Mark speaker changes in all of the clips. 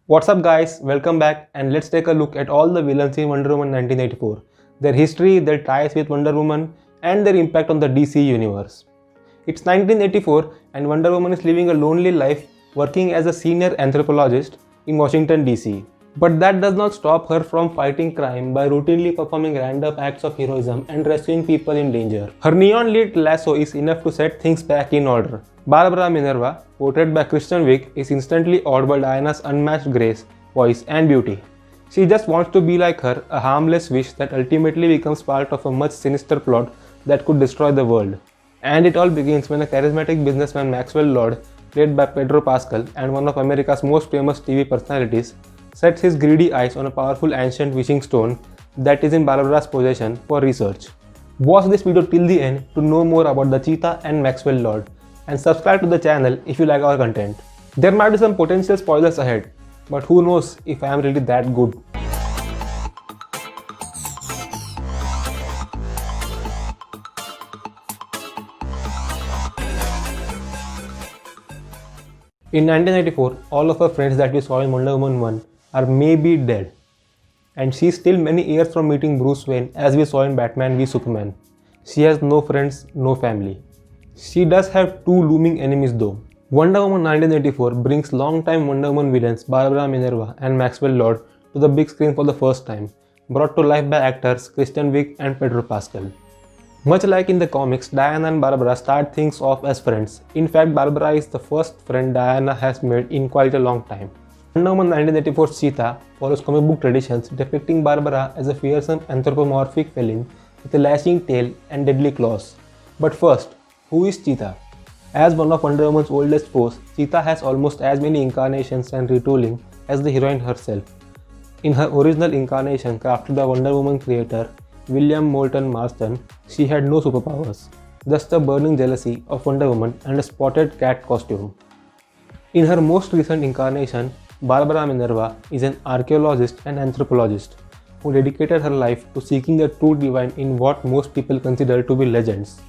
Speaker 1: What's up guys, welcome back and let's take a look at all the villains in Wonder Woman 1984, their history, their ties with Wonder Woman and their impact on the DC universe. It's 1984 and Wonder Woman is living a lonely life working as a senior anthropologist in Washington DC. But that does not stop her from fighting crime by routinely performing random acts of heroism and rescuing people in danger. Her neon-lit lasso is enough to set things back in order. Barbara Minerva, portrayed by Kristen Wiig, is instantly awed by Diana's unmatched grace, voice and beauty. She just wants to be like her, a harmless wish that ultimately becomes part of a much sinister plot that could destroy the world. And it all begins when a charismatic businessman Maxwell Lord, played by Pedro Pascal and one of America's most famous TV personalities, sets his greedy eyes on a powerful ancient wishing stone that is in Barbara's possession for research. Watch this video till the end to know more about the cheetah and Maxwell Lord, and subscribe to the channel if you like our content. There might be some potential spoilers ahead, but who knows if I am really that good. In 1994, all of her friends that we saw in Wonder Woman 1 are maybe dead, and she's still many years from meeting Bruce Wayne as we saw in Batman v Superman. She has no friends, no family. She does have two looming enemies though. Wonder Woman 1984 brings long-time Wonder Woman villains Barbara Minerva and Maxwell Lord to the big screen for the first time, brought to life by actors Kristen Wiig and Pedro Pascal. Much like in the comics, Diana and Barbara start things off as friends. In fact, Barbara is the first friend Diana has made in quite a long time. Wonder Woman 1984's Cheetah follows comic book traditions depicting Barbara as a fearsome anthropomorphic feline with a lashing tail and deadly claws. But first, who is Cheetah? As one of Wonder Woman's oldest foes, Cheetah has almost as many incarnations and retooling as the heroine herself. In her original incarnation crafted by Wonder Woman creator William Moulton Marston, she had no superpowers, just a burning jealousy of Wonder Woman and a spotted cat costume. In her most recent incarnation, Barbara Minerva is an archaeologist and anthropologist who dedicated her life to seeking the true divine in what most people consider to be legends.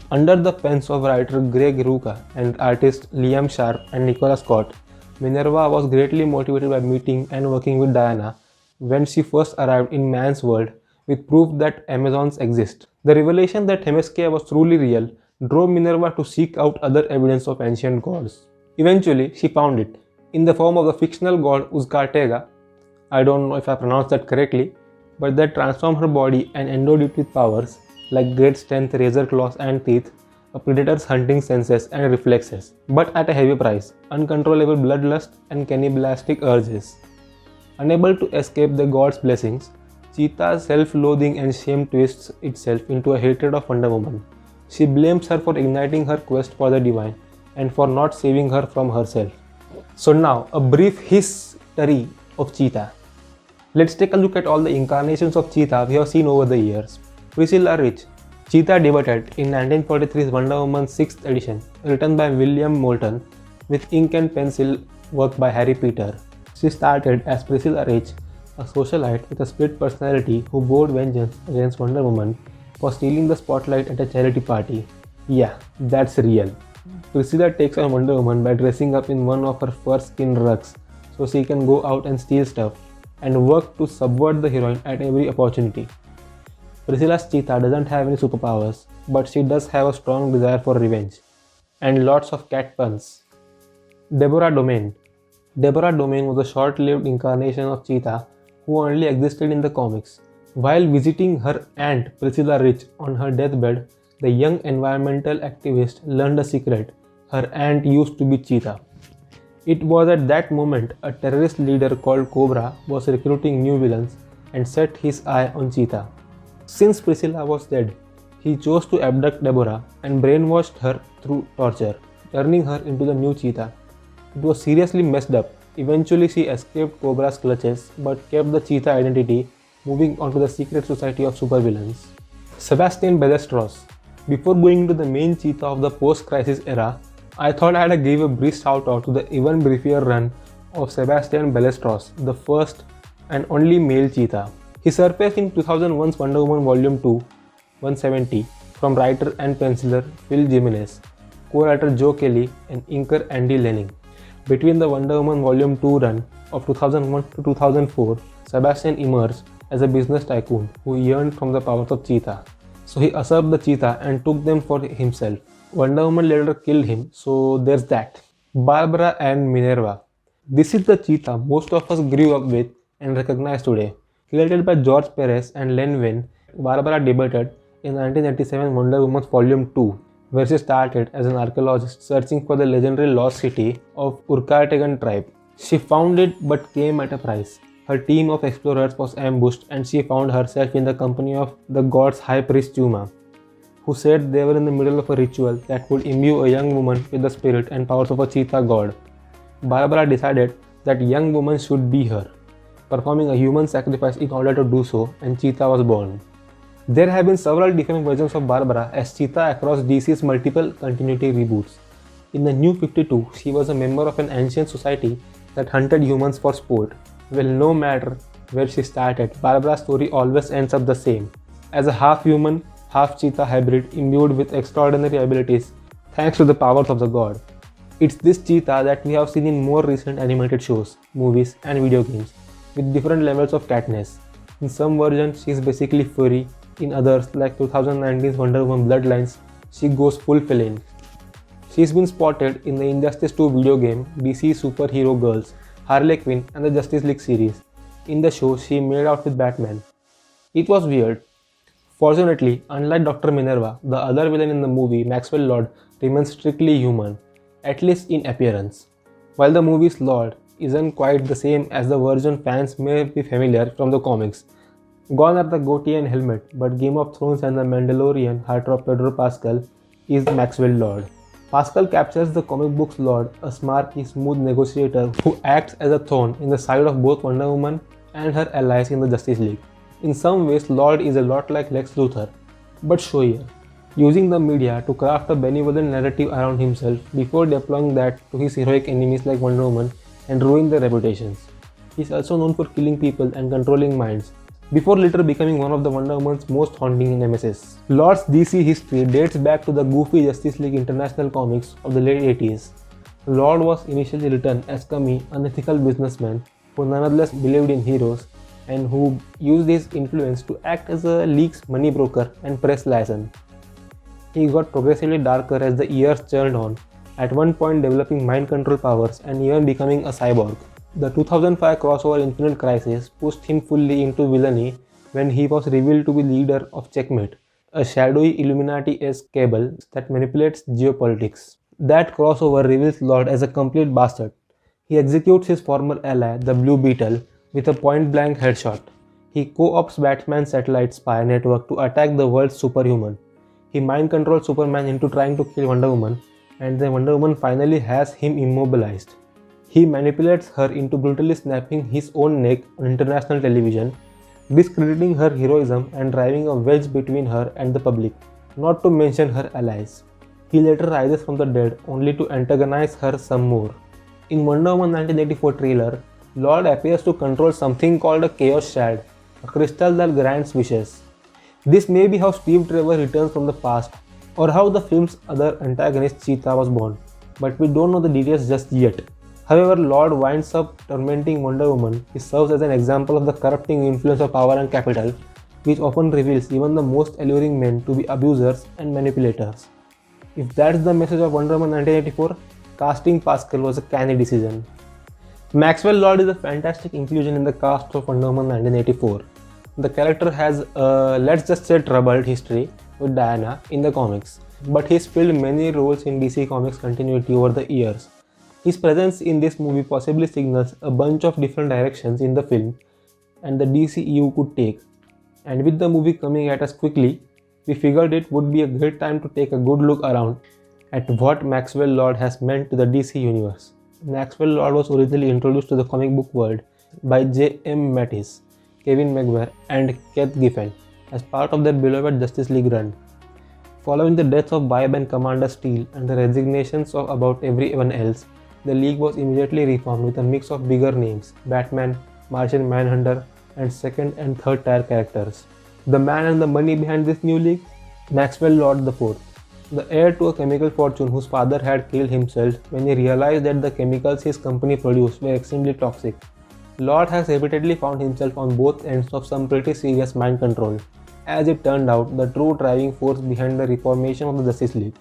Speaker 1: Under the pens of writer Greg Rucka and artists Liam Sharp and Nicola Scott, Minerva was greatly motivated by meeting and working with Diana when she first arrived in man's world with proof that Amazons exist. The revelation that Themyscira was truly real drove Minerva to seek out other evidence of ancient gods. Eventually, she found it in the form of the fictional god Uzcategui. I don't know if I pronounced that correctly, but that transformed her body and endowed it with powers like great strength, razor claws and teeth, a predator's hunting senses and reflexes, but at a heavy price, uncontrollable bloodlust and cannibalistic urges. Unable to escape the god's blessings, Cheetah's self-loathing and shame twists itself into a hatred of Wonder Woman. She blames her for igniting her quest for the divine and for not saving her from herself. So now, a brief history of Cheetah. Let's take a look at all the incarnations of Cheetah we have seen over the years. Priscilla Rich. Cheetah debuted in 1943's Wonder Woman 6th edition, written by William Moulton, with ink and pencil work by Harry Peter. She started as Priscilla Rich, a socialite with a split personality who vowed vengeance against Wonder Woman for stealing the spotlight at a charity party. Yeah, that's real. Priscilla takes on Wonder Woman by dressing up in one of her fur skin rugs so she can go out and steal stuff and work to subvert the heroine at every opportunity. Priscilla's Cheetah doesn't have any superpowers, but she does have a strong desire for revenge and lots of cat puns. Deborah Domain. Deborah Domain was a short-lived incarnation of Cheetah who only existed in the comics. While visiting her aunt Priscilla Rich on her deathbed, the young environmental activist learned a secret: her aunt used to be Cheetah. It was at that moment a terrorist leader called Cobra was recruiting new villains and set his eye on Cheetah. Since Priscilla was dead, he chose to abduct Deborah and brainwashed her through torture, turning her into the new Cheetah. It was seriously messed up. Eventually she escaped Cobra's clutches but kept the Cheetah identity, moving on to the secret society of supervillains. Sebastian Ballesteros. Before going into the main Cheetah of the post-crisis era, I thought I'd give a brief shout out to the even briefer run of Sebastian Ballesteros, the first and only male Cheetah. He surfaced in 2001's Wonder Woman Volume 2, 170, from writer and penciler Phil Jimenez, co-writer Joe Kelly, and inker Andy Lanning. Between the Wonder Woman Volume 2 run of 2001 to 2004, Sebastian emerged as a business tycoon who yearned from the powers of Cheetah. So he usurped the Cheetah and took them for himself. Wonder Woman later killed him, so there's that. Barbara and Minerva. This is the Cheetah most of us grew up with and recognize today. Created by George Perez and Len Wein, Barbara debuted in 1987 Wonder Woman Volume 2, where she started as an archaeologist searching for the legendary lost city of Urkartegan tribe. She found it but came at a price. Her team of explorers was ambushed and she found herself in the company of the god's high priest Chuma, who said they were in the middle of a ritual that would imbue a young woman with the spirit and powers of a cheetah god. Barbara decided that young woman should be her, performing a human sacrifice in order to do so, and Cheetah was born. There have been several different versions of Barbara as Cheetah across DC's multiple continuity reboots. In the New 52, she was a member of an ancient society that hunted humans for sport. Well, no matter where she started, Barbara's story always ends up the same, as a half-human, half-cheetah hybrid imbued with extraordinary abilities thanks to the powers of the god. It's this cheetah that we have seen in more recent animated shows, movies, and video games, with different levels of catness. In some versions, she is basically furry. In others, like 2019's Wonder Woman Bloodlines, she goes full feline. She's been spotted in the Injustice 2 video game, DC Superhero Girls, Harley Quinn, and the Justice League series. In the show, she made out with Batman. It was weird. Fortunately, unlike Dr. Minerva, the other villain in the movie, Maxwell Lord, remains strictly human, at least in appearance. While the movie's Lord isn't quite the same as the version fans may be familiar from the comics. Gone are the goatee and helmet, but Game of Thrones and the Mandalorian heartthrob Pedro Pascal is Maxwell Lord. Pascal captures the comic book's Lord, a smarky, smooth negotiator who acts as a thorn in the side of both Wonder Woman and her allies in the Justice League. In some ways, Lord is a lot like Lex Luthor, but showier, using the media to craft a benevolent narrative around himself before deploying that to his heroic enemies like Wonder Woman and ruin their reputations. He is also known for killing people and controlling minds, before later becoming one of the Wonder Woman's most haunting nemesis. Lord's DC history dates back to the goofy Justice League International comics of the late 80s. Lord was initially written as Kami, an unethical businessman who nonetheless believed in heroes and who used his influence to act as a league's money broker and press liaison. He got progressively darker as the years churned on, at one point developing mind control powers and even becoming a cyborg. The 2005 crossover Infinite Crisis pushed him fully into villainy when he was revealed to be leader of Checkmate, a shadowy Illuminati-esque cabal that manipulates geopolitics. That crossover reveals Lord as a complete bastard. He executes his former ally, the Blue Beetle, with a point-blank headshot. He co-opts Batman's satellite spy network to attack the world's superhuman. He mind controls Superman into trying to kill Wonder Woman, and then Wonder Woman finally has him immobilized. He manipulates her into brutally snapping his own neck on international television, discrediting her heroism and driving a wedge between her and the public, not to mention her allies. He later rises from the dead only to antagonize her some more. In Wonder Woman 1984 trailer, Lord appears to control something called a Chaos Shard, a crystal that grants wishes. This may be how Steve Trevor returns from the past, or how the film's other antagonist Cheetah was born, but we don't know the details just yet. However, Lord winds up tormenting Wonder Woman. He serves as an example of the corrupting influence of power and capital, which often reveals even the most alluring men to be abusers and manipulators. If that's the message of Wonder Woman 1984, casting Pascal was a canny decision. Maxwell Lord is a fantastic inclusion in the cast of Wonder Woman 1984. The character has a, let's just say, troubled history with Diana in the comics, but he's filled many roles in DC Comics continuity over the years. His presence in this movie possibly signals a bunch of different directions in the film and the DCEU could take. And with the movie coming at us quickly, we figured it would be a great time to take a good look around at what Maxwell Lord has meant to the DC universe. Maxwell Lord was originally introduced to the comic book world by J.M. Mattis, Kevin McGuire, and Keith Giffen as part of their beloved Justice League run. Following the deaths of Vibe and Commander Steel and the resignations of about everyone else, the League was immediately reformed with a mix of bigger names, Batman, Martian Manhunter, and second and third tier characters. The man and the money behind this new league? Maxwell Lord IV. the heir to a chemical fortune whose father had killed himself when he realized that the chemicals his company produced were extremely toxic. Lord has repeatedly found himself on both ends of some pretty serious mind control. As it turned out, the true driving force behind the reformation of the Justice League.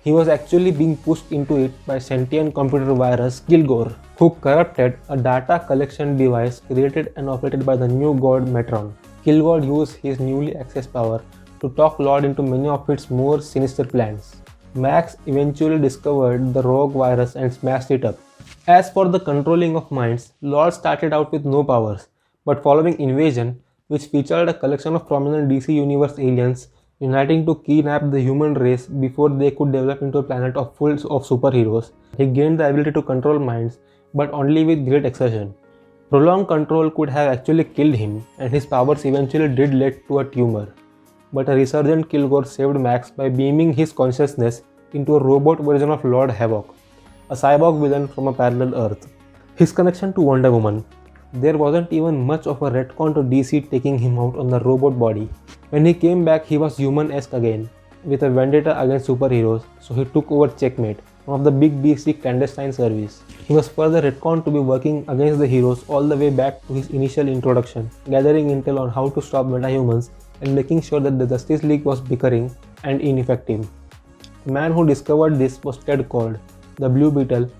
Speaker 1: He was actually being pushed into it by sentient computer virus Kilgore, who corrupted a data collection device created and operated by the new god Metron. Kilgore used his newly accessed power to talk Lord into many of its more sinister plans. Max eventually discovered the rogue virus and smashed it up. As for the controlling of minds, Lord started out with no powers, but following Invasion, which featured a collection of prominent DC Universe aliens uniting to kidnap the human race before they could develop into a planet full of superheroes, he gained the ability to control minds, but only with great exertion. Prolonged control could have actually killed him, and his powers eventually did lead to a tumor. But a resurgent Kilgore saved Max by beaming his consciousness into a robot version of Lord Havoc, a cyborg villain from a parallel Earth. His connection to Wonder Woman. There wasn't even much of a retcon to DC taking him out on the robot body. When he came back, he was human-esque again, with a vendetta against superheroes, so he took over Checkmate, one of the big DC clandestine service. He was further retconned to be working against the heroes all the way back to his initial introduction, gathering intel on how to stop metahumans and making sure that the Justice League was bickering and ineffective. The man who discovered this was Ted Kord, the Blue Beetle,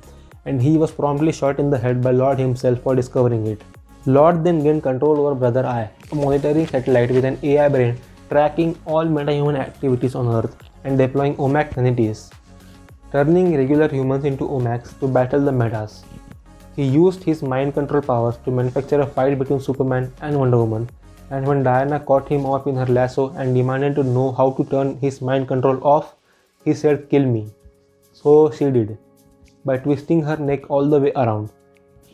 Speaker 1: and he was promptly shot in the head by Lord himself for discovering it. Lord then gained control over Brother Eye, a monitoring satellite with an AI brain tracking all metahuman activities on Earth and deploying OMAC entities, turning regular humans into OMACs to battle the metas. He used his mind control powers to manufacture a fight between Superman and Wonder Woman, and when Diana caught him off in her lasso and demanded to know how to turn his mind control off, he said, "Kill me." So she did, by twisting her neck all the way around.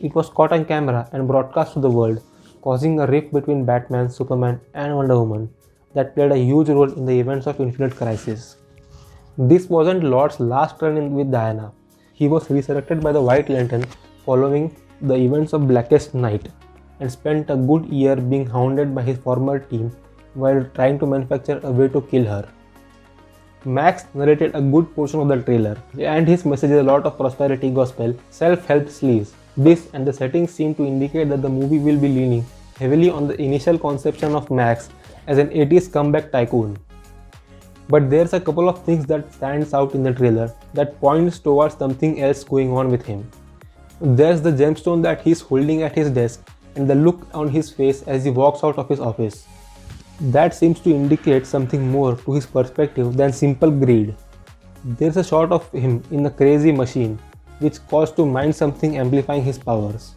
Speaker 1: It was caught on camera and broadcast to the world, causing a rift between Batman, Superman, and Wonder Woman that played a huge role in the events of Infinite Crisis. This wasn't Lord's last run-in with Diana. He was resurrected by the White Lantern following the events of Blackest Night, and spent a good year being hounded by his former team while trying to manufacture a way to kill her. Max narrated a good portion of the trailer, and his message is a lot of prosperity gospel, self-help sleaze. This and the settings seem to indicate that the movie will be leaning heavily on the initial conception of Max as an 80s comeback tycoon. But there's a couple of things that stands out in the trailer that points towards something else going on with him. There's the gemstone that he's holding at his desk and the look on his face as he walks out of his office. That seems to indicate something more to his perspective than simple greed. There's a shot of him in a crazy machine which calls to mind something amplifying his powers.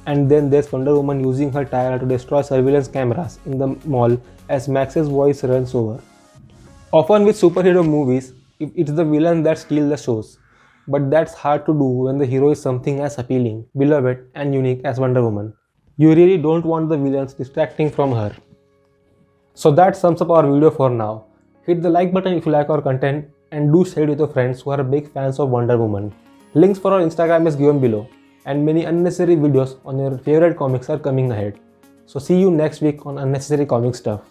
Speaker 1: And then there's Wonder Woman using her Tyra to destroy surveillance cameras in the mall as Max's voice runs over. Often with superhero movies, it's the villain that steals the shows. But that's hard to do when the hero is something as appealing, beloved, and unique as Wonder Woman. You really don't want the villains distracting from her. So that sums up our video for now. Hit the like button if you like our content, and do share it with your friends who are big fans of Wonder Woman. Links for our Instagram is given below, and many unnecessary videos on your favorite comics are coming ahead. So see you next week on Unnecessary Comic Stuff.